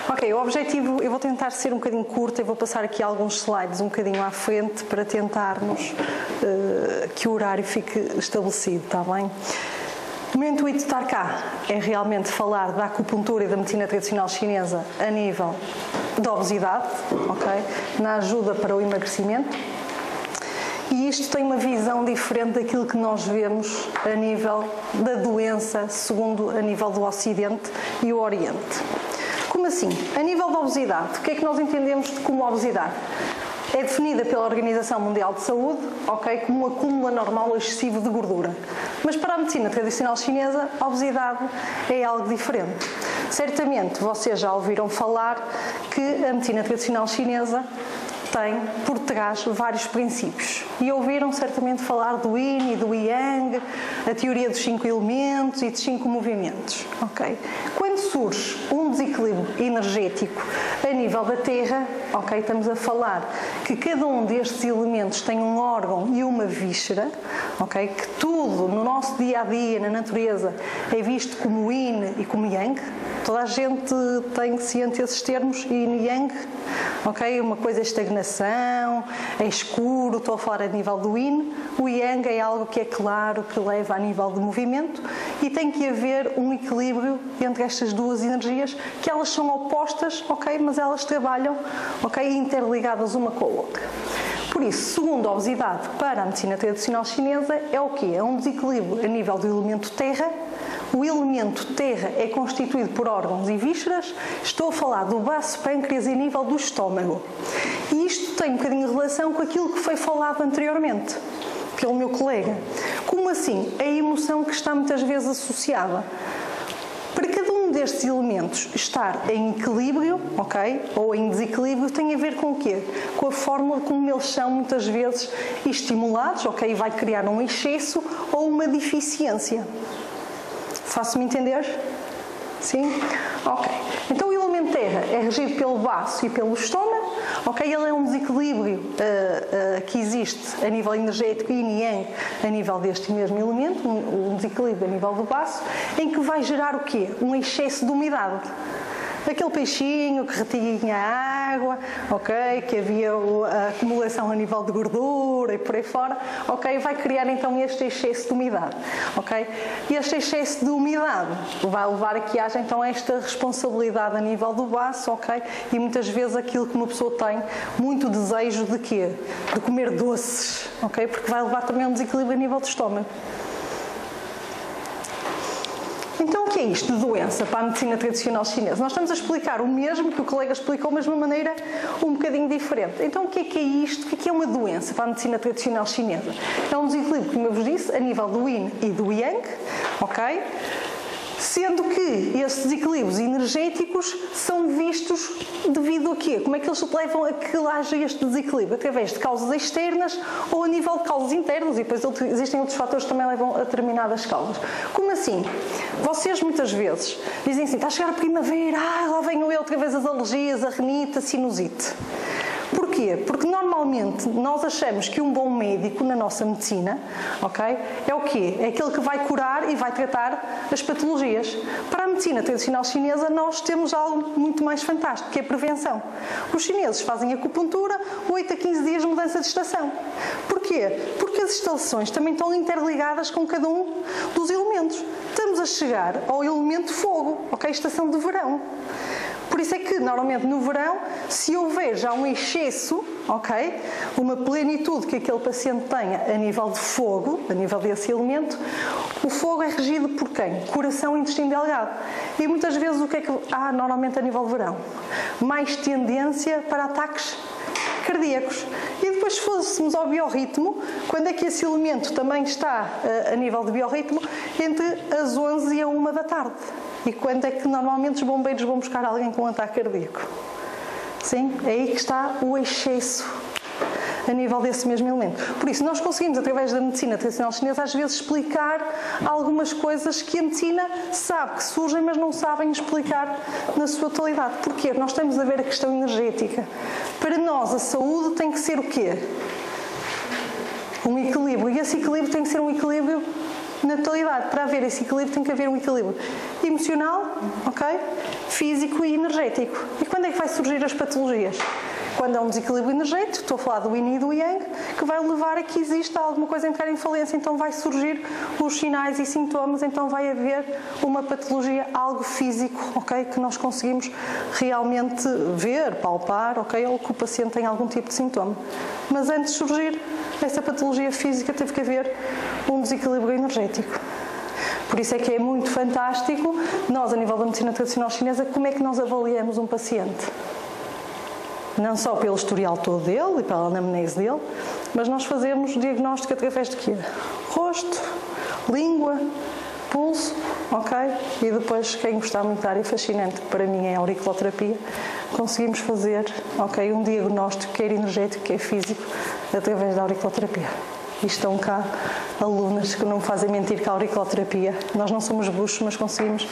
Ok, o objetivo, eu vou tentar ser um bocadinho curta e vou passar aqui alguns slides um bocadinho à frente para tentarmos que o horário fique estabelecido, está bem? O meu intuito de estar cá é realmente falar da acupuntura e da medicina tradicional chinesa a nível da obesidade, ok? Na ajuda para o emagrecimento. E isto tem uma visão diferente daquilo que nós vemos a nível da doença, segundo a nível do Ocidente e o Oriente. Como assim? A nível da obesidade, o que é que nós entendemos como obesidade? É definida pela Organização Mundial de Saúde, ok, como um acúmulo anormal ou excessivo de gordura. Mas para a medicina tradicional chinesa, a obesidade é algo diferente. Certamente vocês já ouviram falar que a medicina tradicional chinesa tem por trás vários princípios. E ouviram certamente falar do Yin e do Yang, a teoria dos 5 elementos e dos 5 movimentos. Okay? Quando surge um desequilíbrio energético a nível da Terra, okay, estamos a falar que cada um destes elementos tem um órgão e uma víscera, okay, que tudo no nosso dia-a-dia, na natureza, é visto como Yin e como Yang. Toda a gente tem ciente desses termos, Yin e Yang. Okay? Uma coisa é estagnação, é escuro, estou a falar a nível do Yin. O Yang é algo que é claro, que leva a nível de movimento, e tem que haver um equilíbrio entre estas duas energias, que elas são opostas, okay? Mas elas trabalham, okay, interligadas uma com a outra. Por isso, segundo a obesidade para a medicina tradicional chinesa, é o quê? É um desequilíbrio a nível do elemento terra. O elemento terra é constituído por órgãos e vísceras. Estou a falar do baço, pâncreas e nível do estômago. E isto tem um bocadinho de relação com aquilo que foi falado anteriormente pelo meu colega. Como assim? A emoção que está muitas vezes associada. Para cada um destes elementos estar em equilíbrio, ok, ou em desequilíbrio, tem a ver com o quê? Com a forma como eles são muitas vezes estimulados, ok, e vai criar um excesso ou uma deficiência. Faço-me entender? Sim? Ok. Então o elemento terra é regido pelo baço e pelo estômago. Ok? Ele é um desequilíbrio que existe a nível energético e yang a nível deste mesmo elemento, um desequilíbrio a nível do baço, em que vai gerar o quê? Um excesso de umidade. Aquele peixinho que retinha a água, ok, que havia a acumulação a nível de gordura e por aí fora, ok, vai criar então este excesso de umidade, ok? E este excesso de umidade vai levar a que haja então esta responsabilidade a nível do baço, ok? E muitas vezes aquilo que uma pessoa tem muito desejo de quê? De comer doces, ok? Porque vai levar também a um desequilíbrio a nível do estômago. Então, o que é isto de doença para a medicina tradicional chinesa? Nós estamos a explicar o mesmo que o colega explicou, mas de uma maneira um bocadinho diferente. Então, o que é isto? O que é uma doença para a medicina tradicional chinesa? É um desequilíbrio, como eu vos disse, a nível do Yin e do Yang, ok? Sendo que esses desequilíbrios energéticos são vistos devido a quê? Como é que eles levam a que haja este desequilíbrio? Através de causas externas ou a nível de causas internas, e depois existem outros fatores que também levam a determinadas causas. Como assim? Vocês muitas vezes dizem assim, está a chegar a primavera, lá venho eu outra vez as alergias, a renite, a sinusite. Porquê? Porque normalmente nós achamos que um bom médico na nossa medicina, ok, é o quê? É aquele que vai curar e vai tratar as patologias. Para a medicina tradicional chinesa nós temos algo muito mais fantástico, que é a prevenção. Os chineses fazem acupuntura 8 a 15 dias de mudança de estação. Porquê? Porque as estações também estão interligadas com cada um dos elementos. Estamos a chegar ao elemento fogo, ok? Estação de verão. Por isso é que, normalmente, no verão, se houver já um excesso, ok, uma plenitude que aquele paciente tenha a nível de fogo, a nível desse elemento, o fogo é regido por quem? Coração e intestino delgado. E muitas vezes o que é que há normalmente a nível de verão? Mais tendência para ataques cardíacos. E depois, se fôssemos ao biorritmo, quando é que esse elemento também está a nível de biorritmo? Entre as 11 e a 1 da tarde. E quando é que normalmente os bombeiros vão buscar alguém com um ataque cardíaco? Sim, é aí que está o excesso a nível desse mesmo elemento. Por isso, nós conseguimos, através da medicina tradicional chinesa, às vezes explicar algumas coisas que a medicina sabe que surgem, mas não sabem explicar na sua totalidade. Porquê? Nós estamos a ver a questão energética. Para nós, a saúde tem que ser o quê? Um equilíbrio. E esse equilíbrio tem que ser um equilíbrio na totalidade. Para haver esse equilíbrio tem que haver um equilíbrio emocional, ok? Físico e energético. E quando é que vai surgir as patologias? Quando há um desequilíbrio energético, estou a falar do yin e do yang, que vai levar a que exista alguma coisa a entrar em falência, então vai surgir os sinais e sintomas, então vai haver uma patologia, algo físico, ok? Que nós conseguimos realmente ver, palpar, ok? Ou que o paciente tem algum tipo de sintoma. Mas antes de surgir essa patologia física, teve que haver um desequilíbrio energético. Por isso é que é muito fantástico, nós, a nível da medicina tradicional chinesa, como é que nós avaliamos um paciente? Não só pelo historial todo dele e pela anamnese dele, mas nós fazemos diagnóstico através de quê? Rosto, língua, pulso, ok? E depois, quem gostar muito da área fascinante, que para mim é a auriculoterapia, conseguimos fazer, ok, um diagnóstico quer energético, quer físico, através da auriculoterapia. E estão cá alunas que não me fazem mentir que a auriculoterapia, nós não somos buchos, mas conseguimos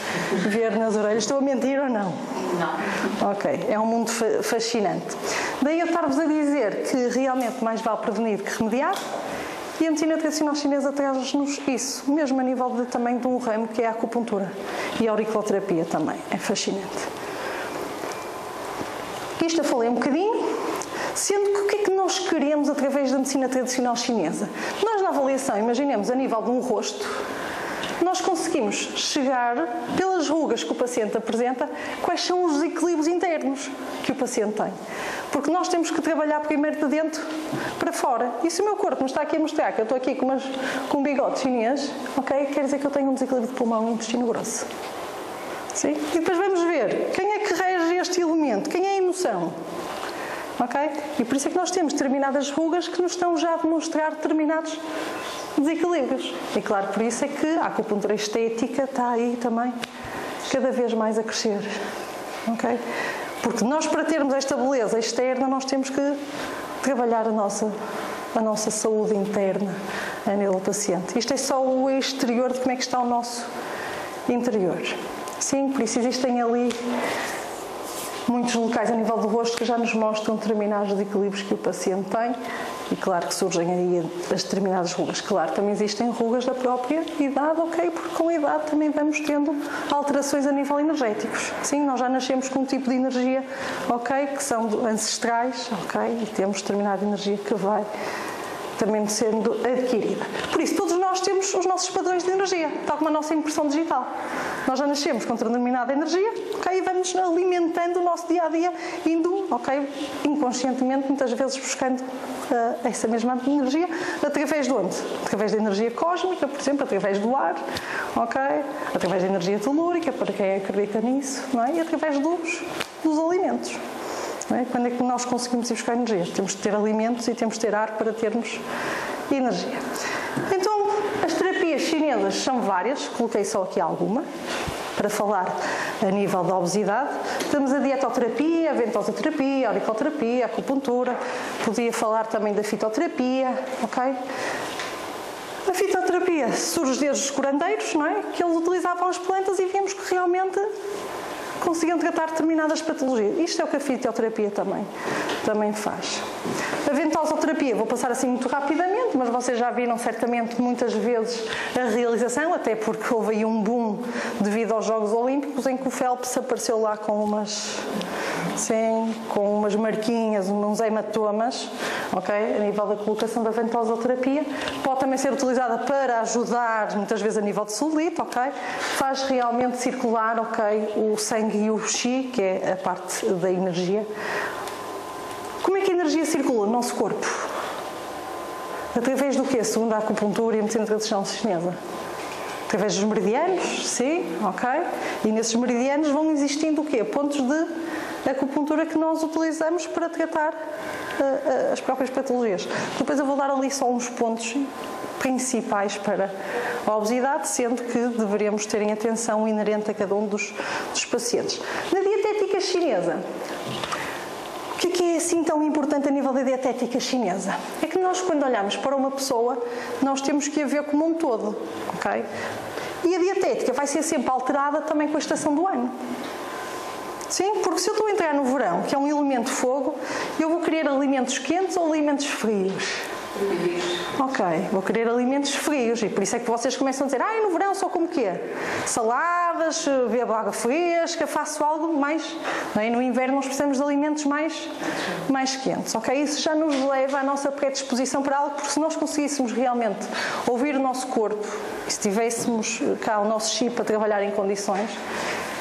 ver nas orelhas. Estou a mentir ou não? Não. Ok, é um mundo fascinante. Daí eu estar-vos a dizer que realmente mais vale prevenir que remediar, e a medicina tradicional chinesa traz-nos isso, mesmo a nível também de um ramo que é a acupuntura e a auriculoterapia também, é fascinante. Isto eu falei um bocadinho. Sendo que o que é que nós queremos através da medicina tradicional chinesa? Nós, na avaliação, imaginemos a nível de um rosto, nós conseguimos chegar, pelas rugas que o paciente apresenta, quais são os desequilíbrios internos que o paciente tem. Porque nós temos que trabalhar primeiro de dentro para fora. E se o meu corpo me está aqui a mostrar que eu estou aqui com um bigode chinês, ok, quer dizer que eu tenho um desequilíbrio de pulmão e intestino grosso. Sim? E depois vamos ver quem é que rege este elemento, quem é a emoção. Okay? E por isso é que nós temos determinadas rugas que nos estão já a demonstrar determinados desequilíbrios. E claro, por isso é que a acupuntura estética está aí também cada vez mais a crescer. Okay? Porque nós, para termos esta beleza externa, nós temos que trabalhar a nossa saúde interna a nível do paciente. Isto é só o exterior de como é que está o nosso interior. Sim, por isso existem ali muitos locais a nível do rosto que já nos mostram determinados desequilíbrios que o paciente tem e claro que surgem aí as determinadas rugas. Claro, também existem rugas da própria idade, ok, porque com a idade também vamos tendo alterações a nível energéticos. Sim, nós já nascemos com um tipo de energia, ok, que são ancestrais, ok, e temos determinada energia que vai também sendo adquirida. Por isso, todos nós temos os nossos padrões de energia, tal como a nossa impressão digital. Nós já nascemos com determinada energia, ok, e vamos alimentando o nosso dia-a-dia, indo, ok, inconscientemente, muitas vezes buscando essa mesma energia, através de onde? Através da energia cósmica, por exemplo, através do ar, ok, através da energia telúrica, para quem acredita nisso, não é? E através dos alimentos. Quando é que nós conseguimos ir buscar energia? Temos de ter alimentos e temos de ter ar para termos energia. Então, as terapias chinesas são várias, coloquei só aqui alguma, para falar a nível da obesidade. Temos a dietoterapia, a ventosoterapia, a auriculoterapia, a acupuntura, podia falar também da fitoterapia, ok? A fitoterapia surge desde os curandeiros, não é? Que eles utilizavam as plantas e vimos que realmente conseguiam tratar determinadas patologias. Isto é o que a fitoterapia também faz. A ventosoterapia, vou passar assim muito rapidamente, mas vocês já viram certamente muitas vezes a realização, até porque houve aí um boom devido aos Jogos Olímpicos, em que o Phelps apareceu lá com umas marquinhas, uns hematomas, ok? A nível da colocação da ventosoterapia. Pode também ser utilizada para ajudar, muitas vezes a nível de celulite, ok? Faz realmente circular, ok, o sangue e o chi, que é a parte da energia. Como é que a energia circula no nosso corpo? Através do quê? Segundo a acupuntura e a medicina tradicional chinesa? Através dos meridianos, sim, ok? E nesses meridianos vão existindo o quê? Pontos de acupuntura que nós utilizamos para tratar as próprias patologias. Depois eu vou dar ali só uns pontos principais para a obesidade, sendo que deveríamos ter em atenção inerente a cada um dos pacientes. Na dietética chinesa, o que é assim tão importante a nível da dietética chinesa? É que nós, quando olhamos para uma pessoa, nós temos que a ver como um todo, ok? E a dietética vai ser sempre alterada também com a estação do ano. Sim, porque se eu estou a entrar no verão, que é um elemento fogo, eu vou querer alimentos quentes ou alimentos frios? Ok, vou querer alimentos frios e por isso é que vocês começam a dizer: no verão só como quê? Saladas, bebo água fresca, faço algo mais... Não é? No inverno nós precisamos de alimentos mais quentes, ok? Isso já nos leva à nossa predisposição para algo, porque se nós conseguíssemos realmente ouvir o nosso corpo, e se tivéssemos cá o nosso chip a trabalhar em condições,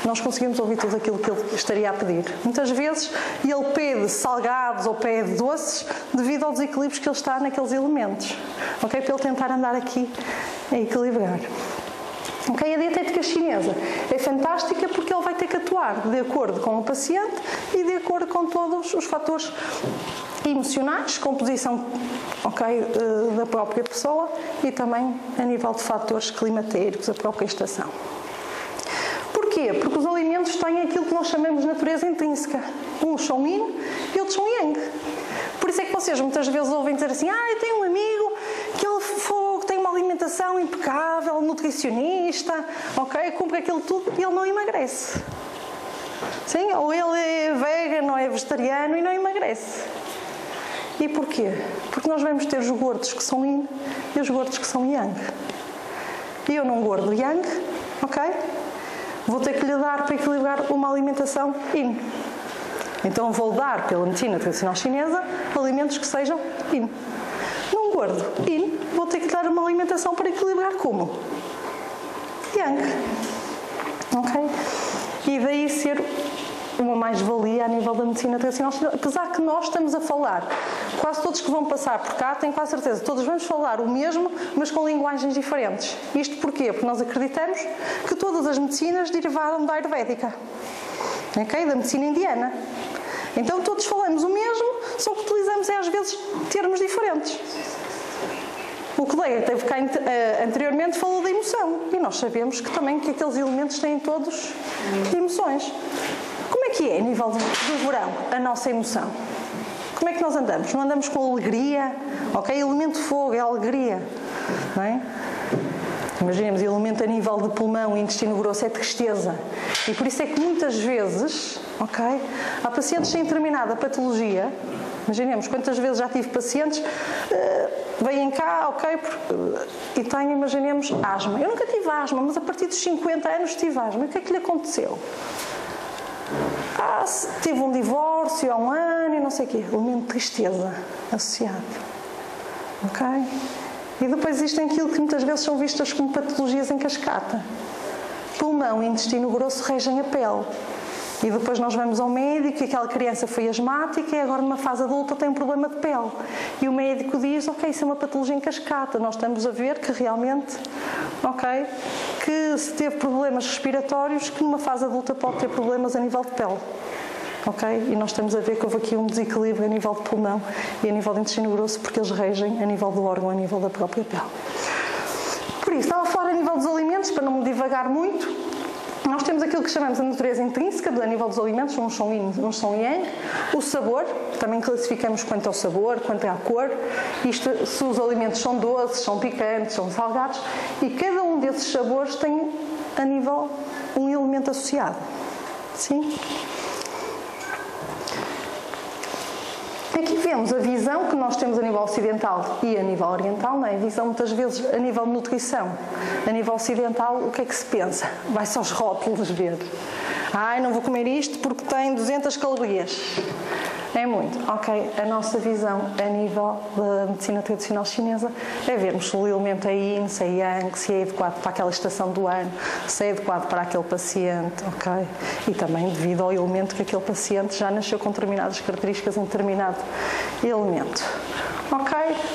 nós conseguimos ouvir tudo aquilo que ele estaria a pedir. Muitas vezes ele pede salgados ou pede doces devido ao desequilíbrio que ele está naqueles elementos, ok? Para ele tentar andar aqui a equilibrar. Ok? A dietética chinesa é fantástica porque ele vai ter que atuar de acordo com o paciente e de acordo com todos os fatores emocionais, composição, da própria pessoa e também a nível de fatores climatéricos, a própria estação. Porquê? Porque os alimentos têm aquilo que nós chamamos de natureza intrínseca. Uns são yin e outros são yang. Por isso é que vocês muitas vezes ouvem dizer assim: eu tenho um amigo que ele tem uma alimentação impecável, nutricionista, cumpre aquilo tudo e ele não emagrece. Sim? Ou ele é vegano ou é vegetariano e não emagrece. E porquê? Porque nós vamos ter os gordos que são yin e os gordos que são yang. E eu num gordo yang, vou ter que lhe dar para equilibrar uma alimentação yin. Então vou dar, pela medicina tradicional chinesa, alimentos que sejam yin. Num gordo yin, vou ter que dar uma alimentação para equilibrar como? Yang. Ok? E daí ser uma mais-valia a nível da medicina tradicional chinesa. Apesar que nós estamos a falar, quase todos que vão passar por cá, tenho quase certeza, todos vamos falar o mesmo, mas com linguagens diferentes. Isto porquê? Porque nós acreditamos que todas as medicinas derivaram da Ayurvédica, da medicina indiana. Então todos falamos o mesmo, só que utilizamos às vezes termos diferentes. O colega que teve cá anteriormente falou da emoção e nós sabemos que também que aqueles elementos têm todos emoções. Como é que é a nível do verão a nossa emoção? Como é que nós andamos? Não andamos com alegria? Elemento de fogo é alegria, não é? Imaginemos, elemento a nível de pulmão e intestino grosso é tristeza. E por isso é que muitas vezes, há pacientes sem determinada patologia. Imaginemos, quantas vezes já tive pacientes, vêm cá, e têm, imaginemos, asma. Eu nunca tive asma, mas a partir dos 50 anos tive asma. E o que é que lhe aconteceu? Tive um divórcio há um ano e não sei o quê. Elemento de tristeza associado. E depois existem aquilo que muitas vezes são vistas como patologias em cascata. Pulmão e intestino grosso regem a pele. E depois nós vamos ao médico e aquela criança foi asmática e agora numa fase adulta tem um problema de pele. E o médico diz, isso é uma patologia em cascata. Nós estamos a ver que realmente, que se teve problemas respiratórios, que numa fase adulta pode ter problemas a nível de pele. E nós estamos a ver que houve aqui um desequilíbrio a nível de pulmão e a nível de intestino grosso, porque eles regem a nível do órgão, a nível da própria pele. Por isso, estava a falar a nível dos alimentos, para não me divagar muito. Nós temos aquilo que chamamos a natureza intrínseca, a nível dos alimentos, uns são yin, uns são yang. O sabor, também classificamos quanto ao sabor, quanto à cor. Isto, se os alimentos são doces, são picantes, são salgados. E cada um desses sabores tem, a nível, um elemento associado. Sim? Aqui vemos a visão que nós temos a nível ocidental e a nível oriental, não é? A visão muitas vezes a nível de nutrição. A nível ocidental, o que é que se pensa? Vai-se aos rótulos ver. Não vou comer isto porque tem 200 calorias. É muito. A nossa visão a nível da medicina tradicional chinesa é vermos se o elemento é yin, se é yang, se é adequado para aquela estação do ano, se é adequado para aquele paciente, E também devido ao elemento que aquele paciente já nasceu com determinadas características em determinado elemento.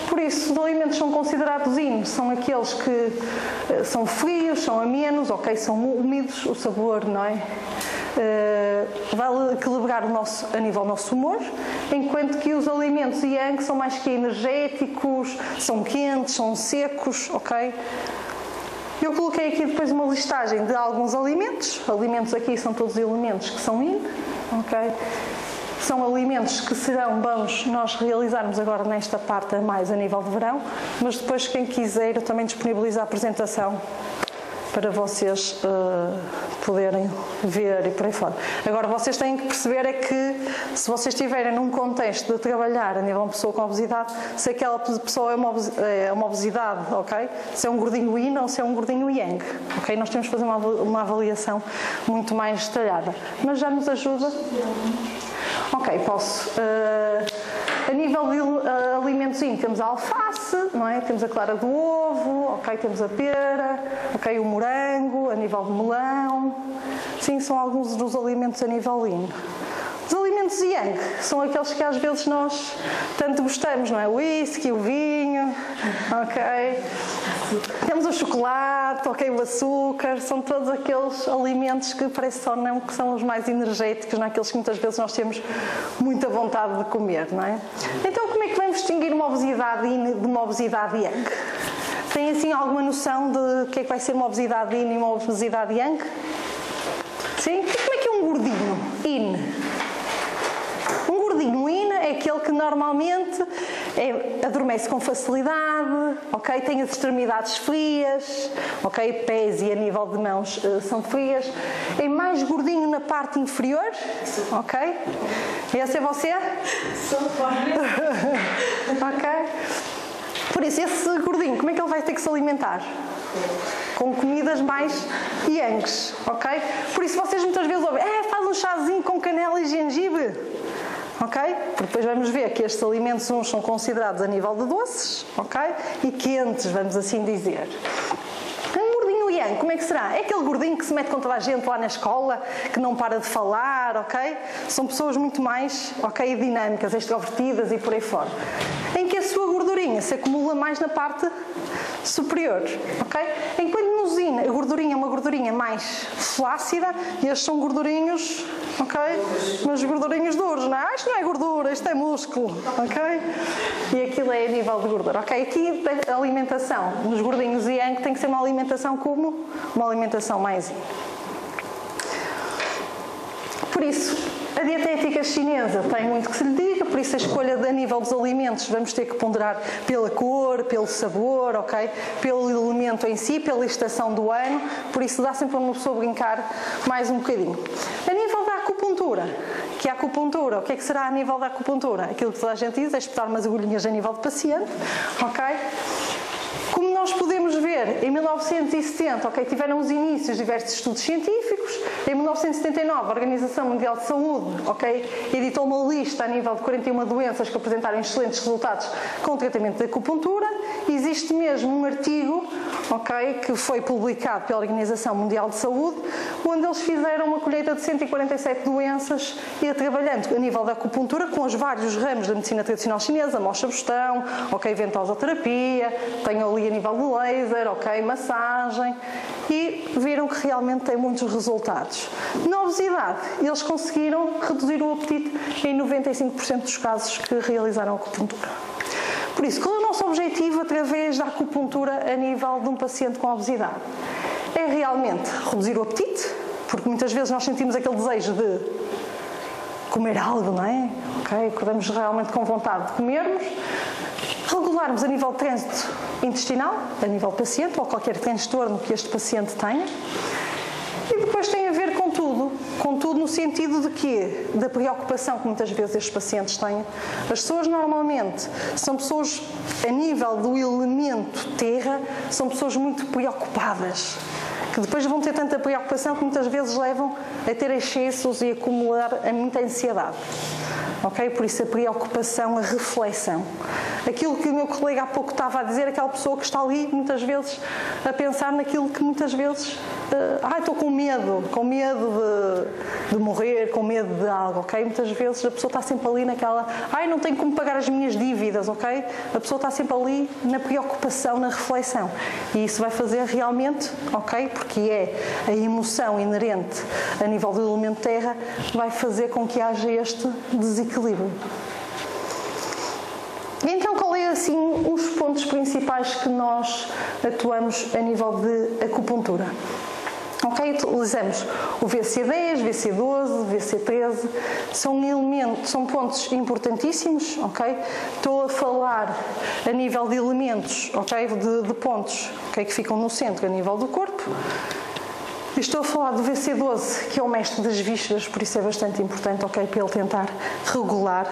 Por isso, os alimentos são considerados yin, são aqueles que são frios, são amenos, são úmidos, o sabor, não é? Vai equilibrar a nível do nosso humor, enquanto que os alimentos yang são mais que energéticos, são quentes, são secos, Eu coloquei aqui depois uma listagem de alguns alimentos. Alimentos aqui são todos elementos que são yin, São alimentos que serão bons nós realizarmos agora nesta parte mais a nível de verão, mas depois quem quiser eu também disponibilizo a apresentação para vocês poderem ver e por aí fora. Agora, vocês têm que perceber é que se vocês estiverem num contexto de trabalhar a nível de uma pessoa com obesidade, se aquela pessoa é uma obesidade, ok? Se é um gordinho yin ou se é um gordinho yang, ok? Nós temos que fazer uma avaliação muito mais detalhada. Mas já nos ajuda? Ok, posso. A nível de alimentos, temos a alface, não é? Temos a clara do ovo, ok? Temos a pera, ok? O morango, a nível de melão. Sim, são alguns dos alimentos a nível yin. Os alimentos yang são aqueles que às vezes nós tanto gostamos, não é? O whisky, o vinho, ok? Temos o chocolate, ok? O açúcar, são todos aqueles alimentos que parece só não que são os mais energéticos, não é? Aqueles que muitas vezes nós temos muita vontade de comer, não é? Então como é que vamos distinguir uma obesidade yin de uma obesidade yang? Tem assim alguma noção de o que é que vai ser uma obesidade yin e uma obesidade yang? Sim? Como é que é um gordinho yin? Um gordinho yin é aquele que normalmente adormece com facilidade, ok? Tem as extremidades frias, ok? Pés e a nível de mãos são frias. É mais gordinho na parte inferior, ok? Esse é você? Sou ok? Por isso, esse gordinho, como é que ele vai ter que se alimentar? Com comidas mais yangs, ok? Por isso vocês muitas vezes ouvem, faz um chazinho com canela e gengibre. Ok? Porque depois vamos ver que estes alimentos uns são considerados a nível de doces, ok? E quentes, vamos assim dizer. Um gordinho yang, como é que será? É aquele gordinho que se mete com toda a gente lá na escola, que não para de falar, ok? São pessoas muito mais, ok, dinâmicas, extrovertidas e por aí fora. Em que a sua gordurinha se acumula mais na parte superior, ok? Enquanto no yin a gordurinha é uma gordurinha mais flácida e estes são gordurinhos, ok? Mas gordurinhos duros, não é? Isto não é gordura, isto é músculo, ok? E aquilo é a nível de gordura, ok? Aqui a alimentação nos gordinhos yang tem que ser uma alimentação como? Uma alimentação mais yin. Por isso, a dietética chinesa tem muito que se lhe diga, por isso a escolha a nível dos alimentos vamos ter que ponderar pela cor, pelo sabor, ok? Pelo elemento em si, pela estação do ano, por isso dá sempre para uma pessoa brincar mais um bocadinho. A nível da acupuntura, que a acupuntura, o que é que será a nível da acupuntura? Aquilo que toda a gente diz é espetar umas agulhinhas a nível de paciente, ok? Como nós podemos ver, em 1970, ok, tiveram os inícios de diversos estudos científicos. Em 1979, a Organização Mundial de Saúde, ok, editou uma lista a nível de 41 doenças que apresentaram excelentes resultados com o tratamento de acupuntura. Existe mesmo um artigo, ok, que foi publicado pela Organização Mundial de Saúde, onde eles fizeram uma colheita de 147 doenças e trabalhando a nível da acupuntura com os vários ramos da medicina tradicional chinesa, mocha-bostão, ok, ventosoterapia, tenho ali a nível de laser, ok, massagem, e viram que realmente tem muitos resultados. Na obesidade, eles conseguiram reduzir o apetite em 95% dos casos que realizaram a acupuntura. Por isso, qual é o nosso objetivo através da acupuntura a nível de um paciente com obesidade? É realmente reduzir o apetite, porque muitas vezes nós sentimos aquele desejo de comer algo, não é? Ok, acordamos realmente com vontade de comermos. Regularmos a nível de trânsito intestinal, a nível paciente, ou qualquer transtorno que este paciente tenha. E depois tem a ver com tudo no sentido de quê? Da preocupação que muitas vezes estes pacientes têm. As pessoas normalmente são pessoas, a nível do elemento terra, são pessoas muito preocupadas, que depois vão ter tanta preocupação que muitas vezes levam a ter excessos e acumular muita ansiedade. Ok? Por isso a preocupação, a reflexão. Aquilo que o meu colega há pouco estava a dizer, aquela pessoa que está ali muitas vezes a pensar naquilo que muitas vezes estou com medo de morrer, com medo de algo, ok? Muitas vezes a pessoa está sempre ali naquela, não tenho como pagar as minhas dívidas, ok? A pessoa está sempre ali na preocupação, na reflexão. E isso vai fazer realmente, ok? Porque é a emoção inerente a nível do elemento terra, vai fazer com que haja este desequilíbrio. Então, qual é assim os pontos principais que nós atuamos a nível de acupuntura? Ok? Ok? Utilizamos o VC10, VC12, VC13, são pontos importantíssimos, ok? Estou a falar a nível de elementos, ok? De pontos, ok? Que ficam no centro a nível do corpo. E estou a falar do VC12, que é o mestre das vísceras, por isso é bastante importante, ok? Para ele tentar regular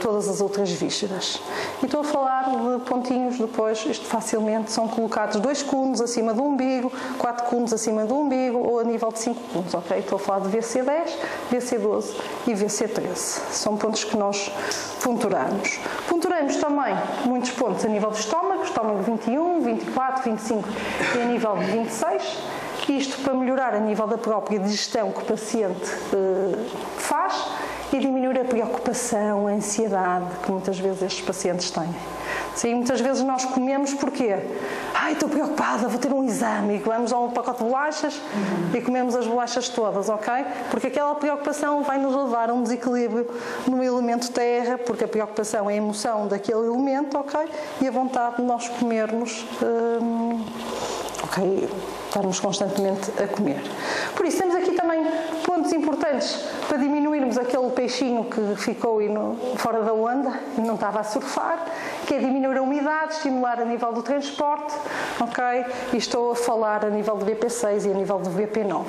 todas as outras vísceras. E estou a falar de pontinhos depois, isto facilmente são colocados 2 cones acima do umbigo, 4 cones acima do umbigo ou a nível de 5 cones, ok? Estou a falar de VC10, VC12 e VC13. São pontos que nós ponturamos. Ponturamos também muitos pontos a nível do estômago 21, 24, 25 e a nível de 26. Isto para melhorar a nível da própria digestão que o paciente faz e diminuir a preocupação, a ansiedade que muitas vezes estes pacientes têm. Sim, muitas vezes nós comemos porque estou preocupada, vou ter um exame e vamos a um pacote de bolachas e comemos as bolachas todas, ok? Porque aquela preocupação vai nos levar a um desequilíbrio no elemento terra, porque a preocupação é a emoção daquele elemento, ok? E a vontade de nós comermos, ok? Estarmos constantemente a comer. Por isso, temos aqui também pontos importantes para diminuirmos aquele peixinho que ficou fora da onda e não estava a surfar, que é diminuir a umidade, estimular a nível do transporte, ok? E estou a falar a nível do VP6 e a nível do VP9.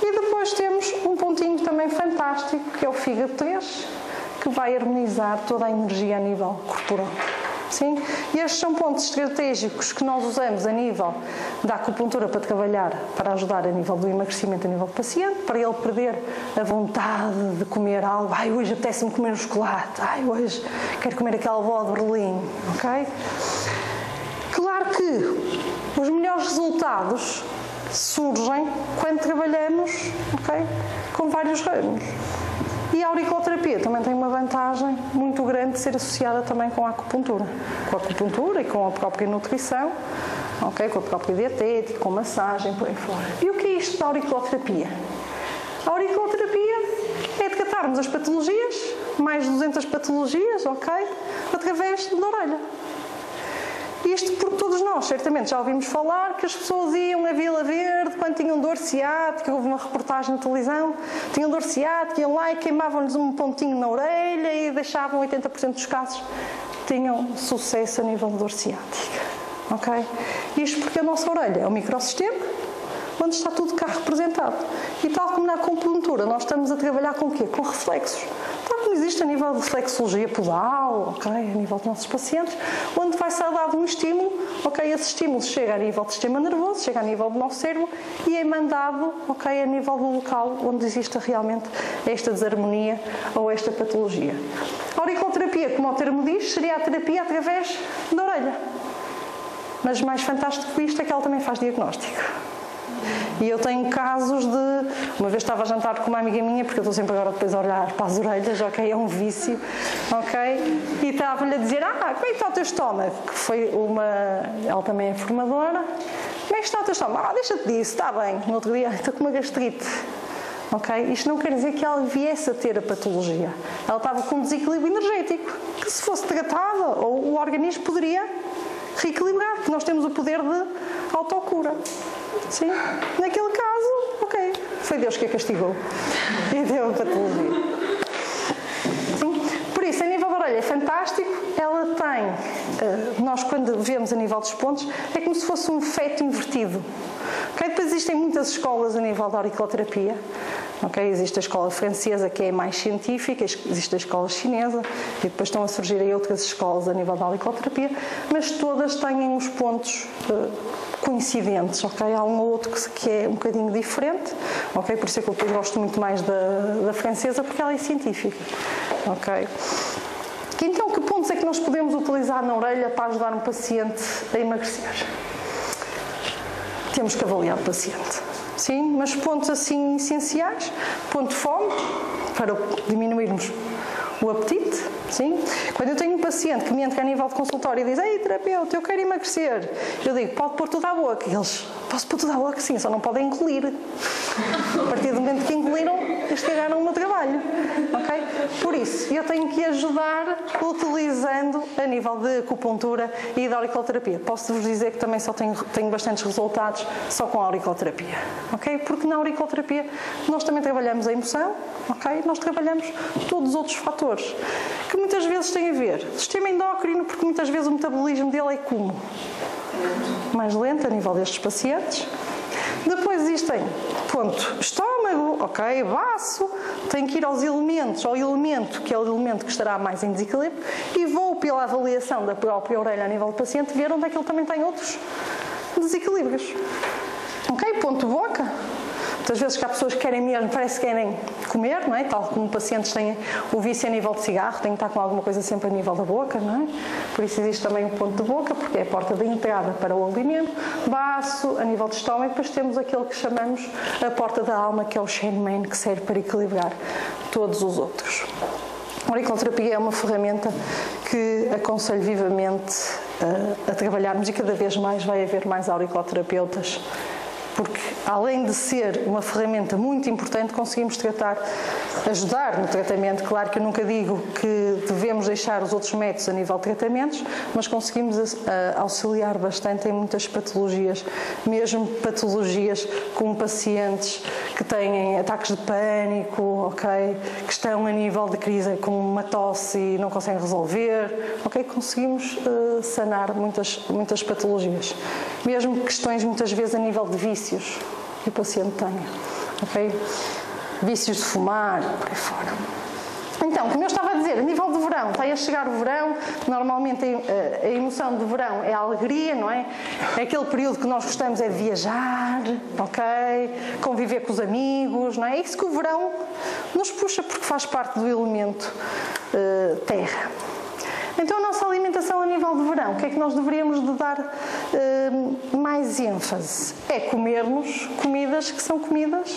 E depois temos um pontinho também fantástico, que é o fígado 3, que vai harmonizar toda a energia a nível corporal. Sim? E estes são pontos estratégicos que nós usamos a nível da acupuntura para trabalhar, para ajudar a nível do emagrecimento a nível do paciente, para ele perder a vontade de comer algo. Hoje apetece-me comer um chocolate. Hoje quero comer aquela bola de Berlim. Ok? Claro que os melhores resultados surgem quando trabalhamos, ok, com vários ramos. E a auriculoterapia também tem uma vantagem muito grande de ser associada também com a acupuntura. Com a acupuntura e com a própria nutrição, okay? Com a própria dietética, com massagem, por aí fora. E o que é isto da auriculoterapia? A auriculoterapia é tratarmos as patologias, mais de 200 patologias, ok? Através da orelha. Isto porque todos nós, certamente, já ouvimos falar que as pessoas iam a Vila Verde quando tinham dor ciática, houve uma reportagem na televisão, tinham dor ciática, iam lá e queimavam-lhes um pontinho na orelha e deixavam 80% dos casos tinham sucesso a nível de dor ciática. Ok? Isto porque a nossa orelha é um microsistema onde está tudo cá representado. E tal como na acupuntura, nós estamos a trabalhar com o quê? Com reflexos. Tal como existe a nível de reflexologia podal, ok? A nível dos nossos pacientes, onde vai ser dado um estímulo, ok? Esse estímulo chega a nível do sistema nervoso, chega a nível do nosso cérebro e é mandado, ok? A nível do local onde existe realmente esta desarmonia ou esta patologia. A auriculoterapia, como o termo diz, seria a terapia através da orelha. Mas mais fantástico que isto é que ela também faz diagnóstico. E eu tenho casos de... Uma vez estava a jantar com uma amiga minha, porque eu estou sempre agora depois a olhar para as orelhas, ok? É um vício, ok? E estava-lhe a dizer, como é que está o teu estômago? Que foi uma... Ela também é formadora. Como é que está o teu estômago? Deixa-te disso, está bem. No outro dia, estou com uma gastrite. Ok? Isto não quer dizer que ela viesse a ter a patologia. Ela estava com um desequilíbrio energético, que se fosse tratada, ou o organismo poderia reequilibrar, porque nós temos o poder de autocura. Sim? Naquele caso, ok, foi Deus que a castigou e deu a patologia. Sim? Por isso, a nível da orelha é fantástico, ela tem, nós quando vemos a nível dos pontos, é como se fosse um feto invertido. Okay? Depois existem muitas escolas a nível da auriculoterapia. Okay? Existe a escola francesa, que é mais científica, existe a escola chinesa e depois estão a surgir aí outras escolas a nível da auriculoterapia, mas todas têm os pontos coincidentes, ok? Há um ou outro que é um bocadinho diferente, ok? Por isso é que eu depois gosto muito mais da francesa, porque ela é científica, ok? Então, que pontos é que nós podemos utilizar na orelha para ajudar um paciente a emagrecer? Temos que avaliar o paciente. Sim, mas pontos assim essenciais, ponto de fome, para diminuirmos o apetite, sim. Quando eu tenho um paciente que me entra a nível de consultório e diz, ei, terapeuta, eu quero emagrecer, eu digo, pode pôr tudo à boca, eles Posso pôr tudo à boca? Sim, só não podem engolir. A partir do momento que engoliram, estragaram o meu trabalho. Ok? Por isso, eu tenho que ajudar utilizando a nível de acupuntura e de auriculoterapia. Posso-vos dizer que também só tenho bastantes resultados só com a auriculoterapia. Ok? Porque na auriculoterapia nós também trabalhamos a emoção, ok? Nós trabalhamos todos os outros fatores que muitas vezes têm a ver. Sistema endócrino, porque muitas vezes o metabolismo dele é como? Mais lento a nível destes pacientes. Depois existem ponto estômago, ok, baço, tem que ir aos elementos, ao elemento que é o elemento que estará mais em desequilíbrio e vou pela avaliação da própria orelha a nível do paciente ver onde é que ele também tem outros desequilíbrios. Ok, ponto boca. Muitas vezes que há pessoas que querem mesmo, parece que querem comer, não é? Tal como pacientes têm o vício a nível de cigarro, têm que estar com alguma coisa sempre a nível da boca, não é? Por isso existe também o ponto de boca, porque é a porta de entrada para o alimento. Baço, a nível de estômago, depois temos aquele que chamamos a porta da alma, que é o Shen-Men, que serve para equilibrar todos os outros. A auriculoterapia é uma ferramenta que aconselho vivamente a trabalharmos e cada vez mais vai haver mais auriculoterapeutas, porque além de ser uma ferramenta muito importante, conseguimos ajudar no tratamento. Claro que eu nunca digo que devemos deixar os outros métodos a nível de tratamentos, mas conseguimos auxiliar bastante em muitas patologias, mesmo patologias como pacientes que têm ataques de pânico, ok, que estão a nível de crise com uma tosse e não conseguem resolver, ok, conseguimos sanar muitas patologias. Mesmo questões muitas vezes a nível de vícios que o paciente tenha, ok? Vícios de fumar, por aí fora. Então, como eu estava a dizer, a nível do verão, está a chegar o verão, normalmente a emoção do verão é a alegria, não é? É aquele período que nós gostamos é de viajar, ok? Conviver com os amigos, não é? É isso que o verão nos puxa, porque faz parte do elemento terra. Então, a nossa alimentação a nível de verão, o que é que nós deveríamos de dar mais ênfase? É comermos comidas que são comidas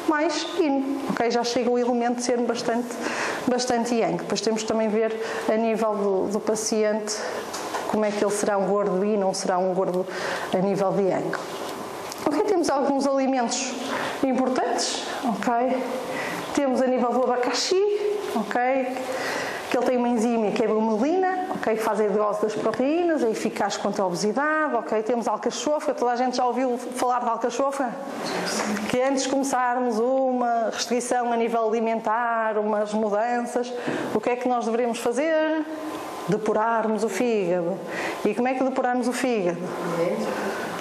mais yin, ok? Já chega o elemento de ser bastante yang. Depois temos também ver a nível do paciente como é que ele será um gordo yin ou será um gordo a nível de yang. Ok, temos alguns alimentos importantes, ok? Temos a nível do abacaxi, ok? Que ele tem uma enzima que é a bromelina, ok, que faz a hidrose das proteínas, é eficaz contra a obesidade, ok. Temos alcachofra, toda a gente já ouviu falar de alcachofra? Que antes de começarmos uma restrição a nível alimentar, umas mudanças, o que é que nós deveríamos fazer? Depurarmos o fígado. E como é que depurarmos o fígado?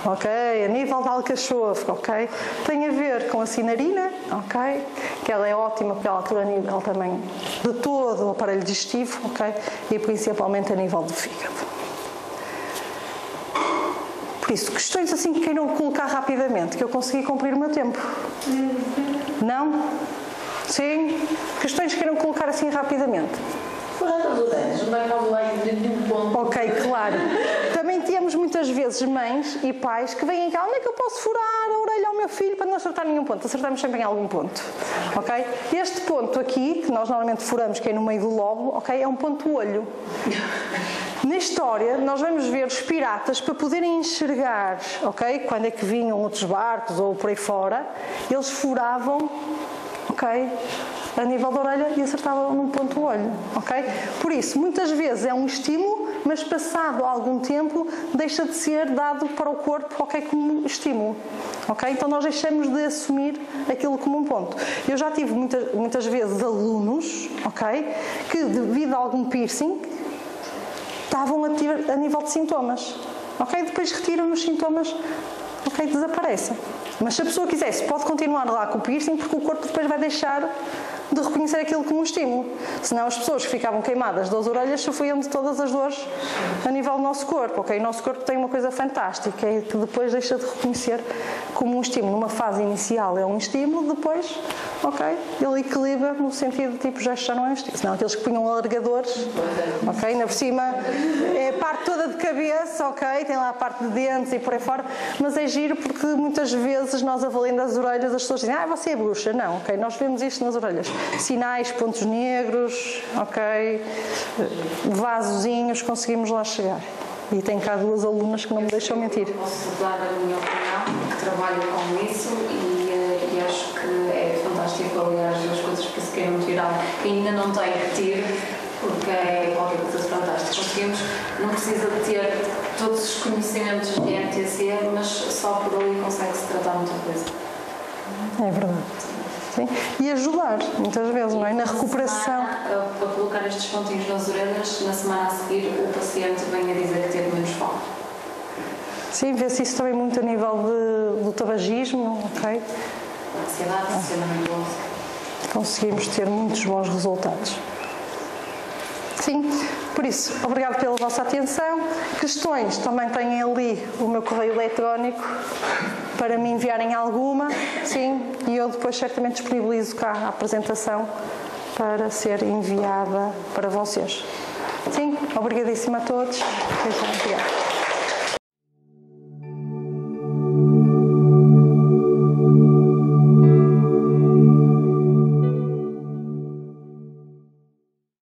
Ok, a nível da alcachofra, ok, tem a ver com a cinarina, ok, que ela é ótima porque ela atua a nível também de todo o aparelho digestivo, ok, e principalmente a nível do fígado. Por isso, questões assim que queiram colocar rapidamente, que eu consegui cumprir o meu tempo. Não? Sim? Questões que queiram colocar assim rapidamente. Ok, claro. Também temos muitas vezes mães e pais que vêm cá, onde é que eu posso furar a orelha ao meu filho para não acertar nenhum ponto? Acertamos sempre em algum ponto, ok? Este ponto aqui, que nós normalmente furamos, que é no meio do lobo, ok? É um ponto olho. Na história, nós vamos ver os piratas, para poderem enxergar, ok? Quando é que vinham outros barcos ou por aí fora, eles furavam, ok? A nível da orelha e acertavam num ponto do olho, ok? Por isso, muitas vezes é um estímulo, mas passado algum tempo deixa de ser dado para o corpo, ok, como estímulo, ok? Então nós deixamos de assumir aquilo como um ponto. Eu já tive muitas vezes alunos, ok, que devido a algum piercing estavam a ter a nível de sintomas, ok? Depois retiram os sintomas, ok, desaparecem. Mas se a pessoa quisesse, pode continuar lá com o piercing, porque o corpo depois vai deixar de reconhecer aquilo como um estímulo. Senão as pessoas que ficavam queimadas das orelhas sofriam de todas as dores a nível do nosso corpo, ok? O nosso corpo tem uma coisa fantástica, é que depois deixa de reconhecer como um estímulo. Numa fase inicial é um estímulo, depois, ok, ele equilibra no sentido de tipo, já não é um estímulo. Senão aqueles que punham alargadores, ok, ainda por cima é a parte toda de cabeça, ok, tem lá a parte de dentes e por aí fora, mas é giro porque muitas vezes nós avaliando as orelhas as pessoas dizem, você é bruxa. Não, ok, nós vemos isto nas orelhas. Sinais, pontos negros, ok, vasozinhos, conseguimos lá chegar. E tenho cá duas alunas que não me deixam mentir. Posso dar a minha opinião, que trabalho com isso e acho que é fantástico. Aliás, as coisas que se queiram tirar, que ainda não têm que ter, porque é qualquer coisa de fantástico. Conseguimos, não precisa de ter todos os conhecimentos de MTC, mas só por ali consegue-se tratar muita coisa. É verdade. Sim. E ajudar, muitas vezes, não é? Na recuperação. Para colocar estes pontinhos nas orelhas, na semana a seguir o paciente vem a dizer que teve menos fome. Sim, vê-se isso também muito a nível do tabagismo, ok? Ansiedade, sistema nervoso. Conseguimos ter muitos bons resultados. Sim, por isso, obrigado pela vossa atenção. Questões, também têm ali o meu correio eletrónico para me enviarem alguma, sim, e eu depois certamente disponibilizo cá a apresentação para ser enviada para vocês. Sim, obrigadíssima a todos. Obrigada.